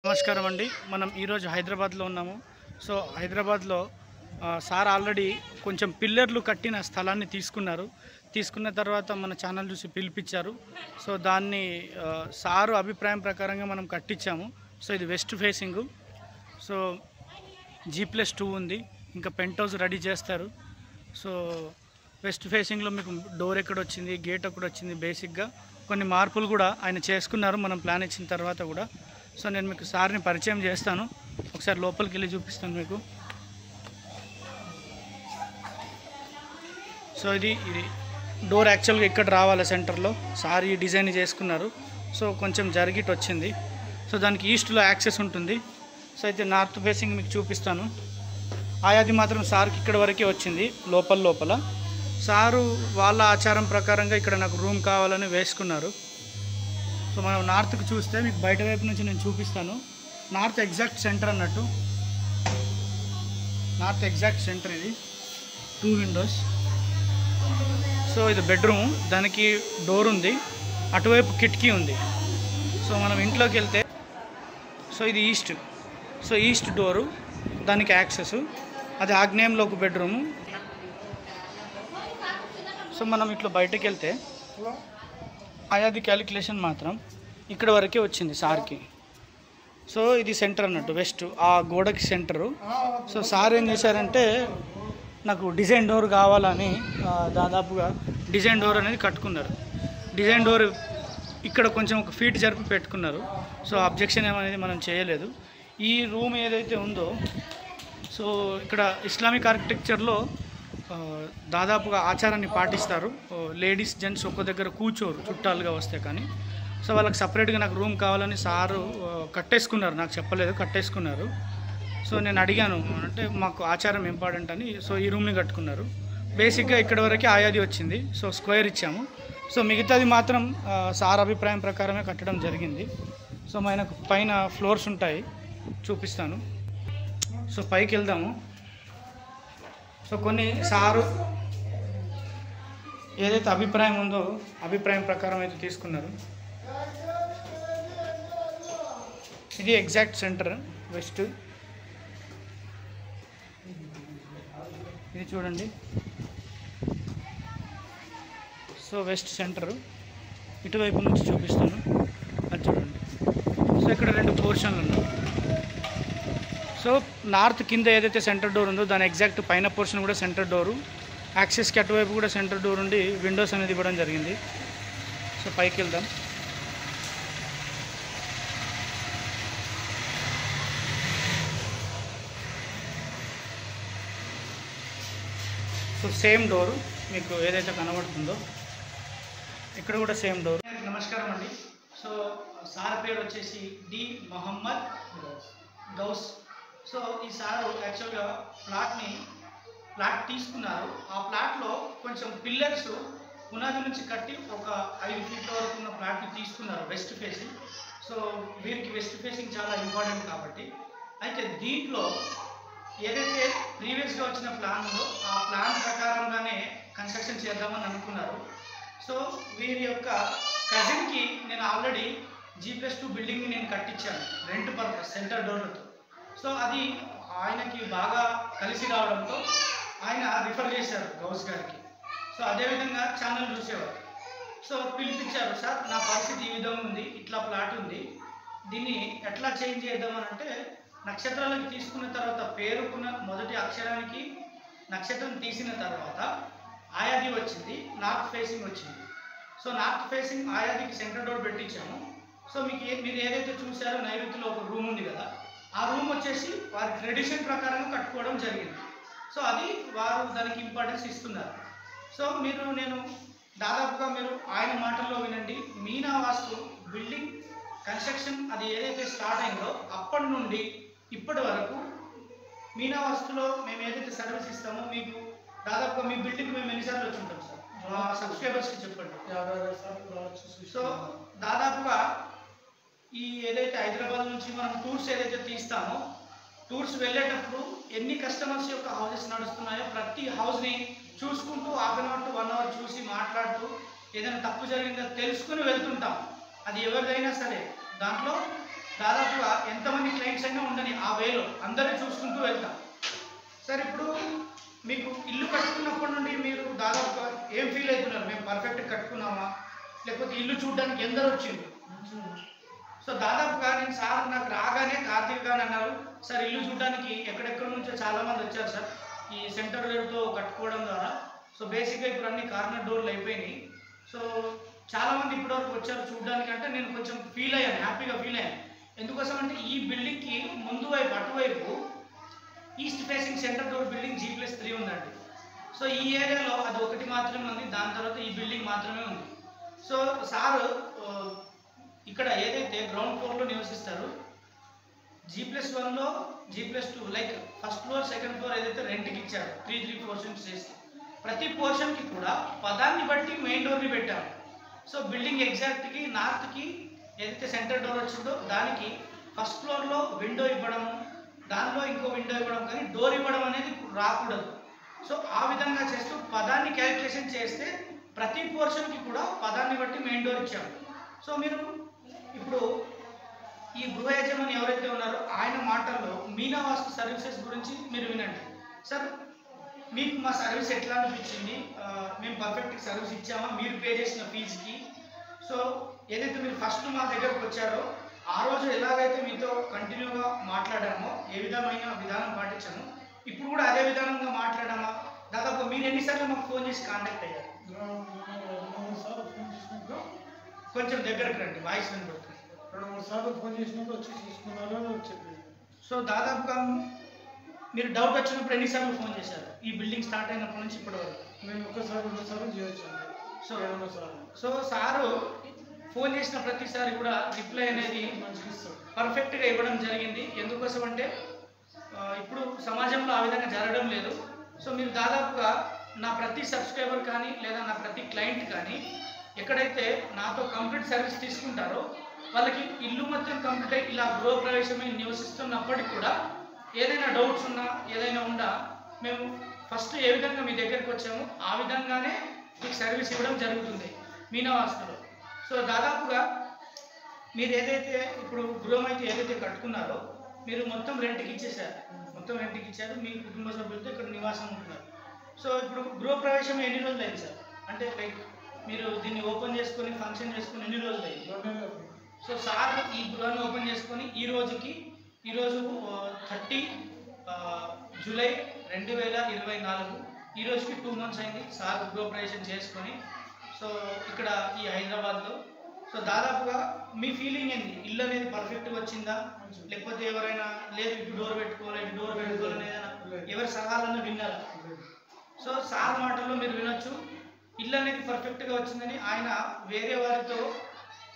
నమస్కారం అండి. మనం ఈరోజు హైదరాబాద్లో ఉన్నాము. సో హైదరాబాద్లో సార్ ఆల్రెడీ కొంచెం పిల్లర్లు కట్టిన స్థలాన్ని తీసుకున్న తర్వాత మన ఛానల్ చూసి పిలిపించారు. సో దాన్ని సారు అభిప్రాయం ప్రకారంగా మనం కట్టించాము. సో ఇది వెస్ట్ ఫేసింగు. సో G+2 ఉంది. ఇంకా పెంట్ హౌస్ రెడీ చేస్తారు. సో వెస్ట్ ఫేసింగ్లో మీకు డోర్ ఎక్కడ వచ్చింది, గేట్ ఎక్కడ వచ్చింది, బేసిక్గా కొన్ని మార్పులు కూడా ఆయన చేసుకున్నారు మనం ప్లాన్ ఇచ్చిన తర్వాత కూడా. సో నేను మీకు సార్ని పరిచయం చేస్తాను. ఒకసారి లోపలికి వెళ్ళి చూపిస్తాను మీకు. సో ఇది డోర్ యాక్చువల్గా ఇక్కడ రావాలి సెంటర్లో. సార్ ఈ డిజైన్ చేసుకున్నారు. సో కొంచెం జరిగిట్ వచ్చింది. సో దానికి ఈస్ట్లో యాక్సెస్ ఉంటుంది. సో అయితే నార్త్ ఫేసింగ్ మీకు చూపిస్తాను. అది మాత్రం సార్కి ఇక్కడ వరకే వచ్చింది లోపల. సారు వాళ్ళ ఆచారం ప్రకారంగా ఇక్కడ నాకు రూమ్ కావాలని వేసుకున్నారు. సో మనం నార్త్కి చూస్తే మీకు బయట వైపు నుంచి నేను చూపిస్తాను. నార్త్ ఎగ్జాక్ట్ సెంటర్ అన్నట్టు. నార్త్ ఎగ్జాక్ట్ సెంటర్ ఇది. 2 విండోస్. సో ఇది బెడ్రూమ్, దానికి డోర్ ఉంది, అటువైపు కిటికీ ఉంది. సో మనం ఇంట్లోకి వెళ్తే సో ఇది ఈస్ట్. సో ఈస్ట్ డోరు, దానికి యాక్సెస్. అది ఆగ్నేయంలో ఒక బెడ్రూము. సో మనం ఇట్లా బయటకు వెళ్తే అది క్యాలిక్యులేషన్ మాత్రం ఇక్కడ వరకే వచ్చింది సార్కి. సో ఇది సెంటర్ అన్నట్టు, వెస్ట్ ఆ గోడకి సెంటరు. సో సార్ ఏం చేశారంటే నాకు డిజైన్ డోర్ కావాలని దాదాపుగా డిజైన్ డోర్ అనేది కట్టుకున్నారు. డిజైన్ డోర్ ఇక్కడ కొంచెం ఒక ఫీట్ జరిపి పెట్టుకున్నారు. సో అబ్జెక్షన్ ఏమనేది మనం చేయలేదు. ఈ రూమ్ ఏదైతే ఉందో, సో ఇక్కడ ఇస్లామిక్ ఆర్కిటెక్చర్లో దాదాపుగా ఆచారాన్ని పాటిస్తారు. లేడీస్ జెంట్స్ ఒక్క దగ్గర కూర్చోరు చుట్టాలుగా వస్తే కానీ. సో వాళ్ళకి సపరేట్గా నాకు రూమ్ కావాలని సారు కట్టేసుకున్నారు, నాకు చెప్పలేదు, కట్టేసుకున్నారు. సో నేను అడిగాను, అంటే మాకు ఆచారం ఇంపార్టెంట్ అని. సో ఈ రూమ్ని కట్టుకున్నారు. బేసిక్గా ఇక్కడ వరకే ఆయాది వచ్చింది. సో స్క్వేర్ ఇచ్చాము. సో మిగతాది మాత్రం సార్ అభిప్రాయం ప్రకారమే కట్టడం జరిగింది. సో మనకు పైన ఫ్లోర్స్ ఉంటాయి, చూపిస్తాను. సో పైకి వెళ్దాము. సో కొన్ని సారు ఏదైతే అభిప్రాయం ఉందో అభిప్రాయం ప్రకారం అయితే తీసుకున్నారు. ఇది ఎగ్జాక్ట్ సెంటర్ వెస్ట్. ఇది చూడండి. సో వెస్ట్ సెంటరు ఇటువైపు నుంచి చూపిస్తాను, అది చూడండి. సో ఇక్కడ 2 పోర్షన్లు ఉన్నాయి. సో నార్త్ కింద ఏదైతే సెంటర్ డోర్ ఉందో దాని ఎగ్జాక్ట్ పైన పోర్షన్ కూడా సెంటర్ డోరు. యాక్సెస్కి అటువైపు కూడా సెంటర్ డోర్ ఉండి విండోస్ అనేది ఇవ్వడం జరిగింది. సో పైకి వెళ్దాం. సో సేమ్ డోరు మీకు ఏదైతే కనబడుతుందో ఇక్కడ కూడా సేమ్ డోర్. నమస్కారం అండి. సో సార్ పేరు వచ్చేసి డి మొహమ్మద్ గౌస్. సో ఈ సారు యాక్చువల్గా ప్లాట్ తీసుకున్నారు. ఆ ప్లాట్లో కొంచెం పిల్లర్స్ పునాది నుంచి కట్టి ఒక 5 ఫీట్ల వరకు ఉన్న ప్లాట్ని తీసుకున్నారు వెస్ట్ ఫేసింగ్. సో వీరికి వెస్ట్ ఫేసింగ్ చాలా ఇంపార్టెంట్ కాబట్టి. అయితే దీంట్లో ఏదైతే ప్రీవియస్గా వచ్చిన ప్లాన్ ఉందో ఆ ప్లాన్ ప్రకారంగానే కన్స్ట్రక్షన్ చేద్దామని అనుకున్నారు. సో వీరి యొక్క కజిన్కి నేను ఆల్రెడీ G+2 బిల్డింగ్ని నేను కట్టించాను రెంట్ పర్పస్ సెంటర్ డోర్లతో. సో అది ఆయనకి బాగా కలిసి రావడంతో ఆయన రిఫర్ చేశారు గౌస్ గారికి. సో అదేవిధంగా ఛానల్ చూసేవారు. సో పిలిపించారు, సార్ నా పరిస్థితి ఈ విధంగా ఉంది, ఇట్లా ప్లాట్ ఉంది, దీన్ని ఎట్లా చేంజ్ చేద్దామని అంటే నక్షత్రాలకు తీసుకున్న తర్వాత పేరుకున్న మొదటి అక్షరానికి నక్షత్రం తీసిన తర్వాత ఆయాది వచ్చింది, నార్త్ ఫేసింగ్ వచ్చింది. సో నార్త్ ఫేసింగ్ ఆయాదికి సెంటర్ డోర్ పెట్టించాము. సో మీరు ఏదైతే చూసారో నైరుతిలో ఒక రూమ్ ఉంది కదా, ఆ రూమ్ వచ్చేసి వారి ట్రెడిషన్ ప్రకారంగా కట్టుకోవడం జరిగింది. సో అది వారు దానికి ఇంపార్టెన్స్ ఇస్తున్నారు. సో నేను దాదాపుగా మీరు ఆయన మాటల్లో వినండి. మీనా వాస్తు బిల్డింగ్ కన్స్ట్రక్షన్ అది ఏదైతే స్టార్ట్ అయిందో అప్పటి నుండి ఇప్పటి వరకు మీనా వాస్తులో మేము ఏదైతే సర్వీస్ ఇస్తామో మీకు దాదాపుగా మీ బిల్డింగ్ మేము ఎన్నిసార్లు వచ్చి ఉంటాం సార్, మా సబ్స్క్రైబర్స్కి చెప్పండి. సో దాదాపుగా ఈ ఏదైతే హైదరాబాద్ నుంచి మనం టూర్స్ ఏదైతే తీస్తామో టూర్స్ వెళ్ళేటప్పుడు ఎన్ని కస్టమర్స్ యొక్క హౌసెస్ నడుస్తున్నాయో ప్రతి హౌస్ని చూసుకుంటూ 1/2 అవర్ టు 1 అవర్ చూసి మాట్లాడుతూ ఏదైనా తప్పు జరిగిందో తెలుసుకుని వెళ్తుంటాం. అది ఎవరిదైనా సరే దాంట్లో దాదాపుగా ఎంతమంది క్లయింట్స్ అయినా ఉండని ఆ వేలో అందరూ చూసుకుంటూ వెళ్తాం. సార్ ఇప్పుడు మీకు ఇల్లు కట్టుకున్నప్పటి నుండి మీరు దాదాపుగా ఏం ఫీల్ అవుతున్నారు? మేము పర్ఫెక్ట్గా కట్టుకున్నామా, లేకపోతే ఇల్లు చూడడానికి ఎందరు వచ్చింది? సో దాదాపుగా నేను సార్ నాకు రాగానే కార్తీక్ గారు అన్నారు, సార్ ఇల్లు చూడడానికి ఎక్కడెక్కడి నుంచో చాలామంది వచ్చారు సార్ ఈ సెంటర్ డోర్తో కట్టుకోవడం ద్వారా. సో బేసిక్గా ఇప్పుడు అన్ని కార్నర్ డోర్లు అయిపోయినాయి. సో చాలామంది ఇప్పటివరకు వచ్చారు చూడడానికి అంటే నేను కొంచెం ఫీల్ అయ్యాను, హ్యాపీగా ఫీల్ అయ్యాను. ఎందుకోసం అంటే ఈ బిల్డింగ్కి ముందు వైపు అటువైపు east facing centre door building G+3 ఉందండి. సో ఈ ఏరియాలో అది ఒకటి మాత్రమే ఉంది, దాని తర్వాత ఈ బిల్డింగ్ మాత్రమే ఉంది. సో సారు ఇక్కడ ఏదైతే గ్రౌండ్ ఫ్లోర్లో నివసిస్తారు G+1లో G+2 like first floor second floor ఏదైతే రెంట్కి ఇచ్చారు 3 పోర్షన్స్ చేసి ప్రతి పోర్షన్కి కూడా పదాన్ని బట్టి మెయిన్ డోర్ని పెట్టాము. సో బిల్డింగ్ ఎగ్జాక్ట్కి నార్త్కి ఏదైతే సెంటర్ డోర్ వచ్చిందో దానికి ఫస్ట్ ఫ్లోర్లో విండో ఇవ్వడము, దానిలో ఇంకో విండో ఇవ్వడం, కానీ డోర్ ఇవ్వడం అనేది రాకూడదు. సో ఆ విధంగా చేస్తూ పదాన్ని క్యాలిక్యులేషన్ చేస్తే ప్రతి పోర్షన్కి కూడా పదాన్ని బట్టి మెయిన్ డోర్ ఇచ్చాము. సో మీరు ఇప్పుడు ఈ గృహ యజమాని ఎవరైతే ఉన్నారో ఆయన మాటల్లో మీనా వాస్తు సర్వీసెస్ గురించి మీరు వినండి. సార్ మీకు మా సర్వీస్ ఎట్లా అనిపించింది? మేము పర్ఫెక్ట్ సర్వీస్ ఇచ్చామా మీరు పే చేసిన ఫీజుకి? సో ఏదైతే మీరు ఫస్ట్ మా దగ్గరకు వచ్చారో ఆ రోజు ఎలాగైతే మీతో కంటిన్యూగా మాట్లాడామో, ఏ విధమైన విధానం పాటించామో ఇప్పుడు కూడా అదే విధానంగా మాట్లాడామా? దాదాపు మీరు ఎన్నిసార్లు మాకు ఫోన్ చేసి కాంటాక్ట్ అయ్యారు? కొంచెం దగ్గరకు రండి, వాయిస్ వినబడుతుంది. 2-3 సార్లు ఫోన్ చేసినప్పుడు వచ్చి చూసుకున్నారు అని చెప్పి. సో దాదాపుగా మీరు డౌట్ వచ్చినప్పుడు ఎన్నిసార్లు ఫోన్ చేశారు ఈ బిల్డింగ్ స్టార్ట్ అయినప్పటి నుంచి ఇప్పటి వరకు? నేను ఒకసారి 2 సార్లు చేయొచ్చు. సో సారు ఫోన్ చేసిన ప్రతిసారి కూడా రిప్లై అనేది పర్ఫెక్ట్గా ఇవ్వడం జరిగింది. ఎందుకోసం అంటే ఇప్పుడు సమాజంలో ఆ విధంగా జరగడం లేదు. సో మీరు దాదాపుగా నా ప్రతి సబ్స్క్రైబర్ కానీ లేదా నా ప్రతి క్లయింట్ కానీ ఎక్కడైతే నాతో కంప్లీట్ సర్వీస్ తీసుకుంటారో వాళ్ళకి ఇల్లు మొత్తం కంప్లీట్ అయ్యి ఇలా గృహప్రవేశమై నివసిస్తున్నప్పటికి కూడా ఏదైనా డౌట్స్ ఉన్నా ఏదైనా ఉన్నా మేము ఫస్ట్ ఏ విధంగా మీ దగ్గరికి వచ్చామో ఆ విధంగానే మీకు సర్వీస్ ఇవ్వడం జరుగుతుంది మీనా వాస్తులో. సో దాదాపుగా మీరు ఏదైతే ఇప్పుడు గృహం అయితే ఏదైతే కట్టుకున్నారో మీరు మొత్తం రెంట్కి ఇచ్చేసారు, మీ కుటుంబ సభ్యులతో ఇక్కడ నివాసం ఉంటున్నారు. సో ఇప్పుడు గృహప్రవేశం ఎన్ని రోజులు అయింది సార్? అంటే లైక్ మీరు దీన్ని ఓపెన్ చేసుకొని ఫంక్షన్ చేసుకొని ఎన్ని రోజులు అయింది? సో సార్ ఈ గృహాన్ని ఓపెన్ చేసుకొని ఈరోజు 30 జూలై 2024 ఈ రోజుకి 2 months అయింది సార్ గృహప్రవేశం చేసుకొని. సో ఇక్కడ ఈ హైదరాబాద్లో. సో దాదాపుగా మీ ఫీలింగ్ ఏంది? ఇల్లు అనేది పర్ఫెక్ట్గా వచ్చిందా, లేకపోతే ఎవరైనా లేదు ఇటు డోర్ పెట్టుకోవాలని ఎవరి సలహాలను విన్నారా? సో సార్ మాటల్లో మీరు వినొచ్చు, ఇల్లు అనేది పర్ఫెక్ట్గా వచ్చిందని ఆయన వేరే వారితో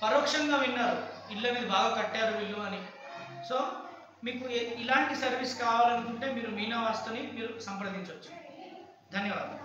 పరోక్షంగా విన్నారు, ఇల్లు అనేది బాగా కట్టారు వీళ్ళు అని. సో మీకు ఇలాంటి సర్వీస్ కావాలనుకుంటే మీరు మీనా వాస్తుని మీరు సంప్రదించవచ్చు. ధన్యవాదాలు.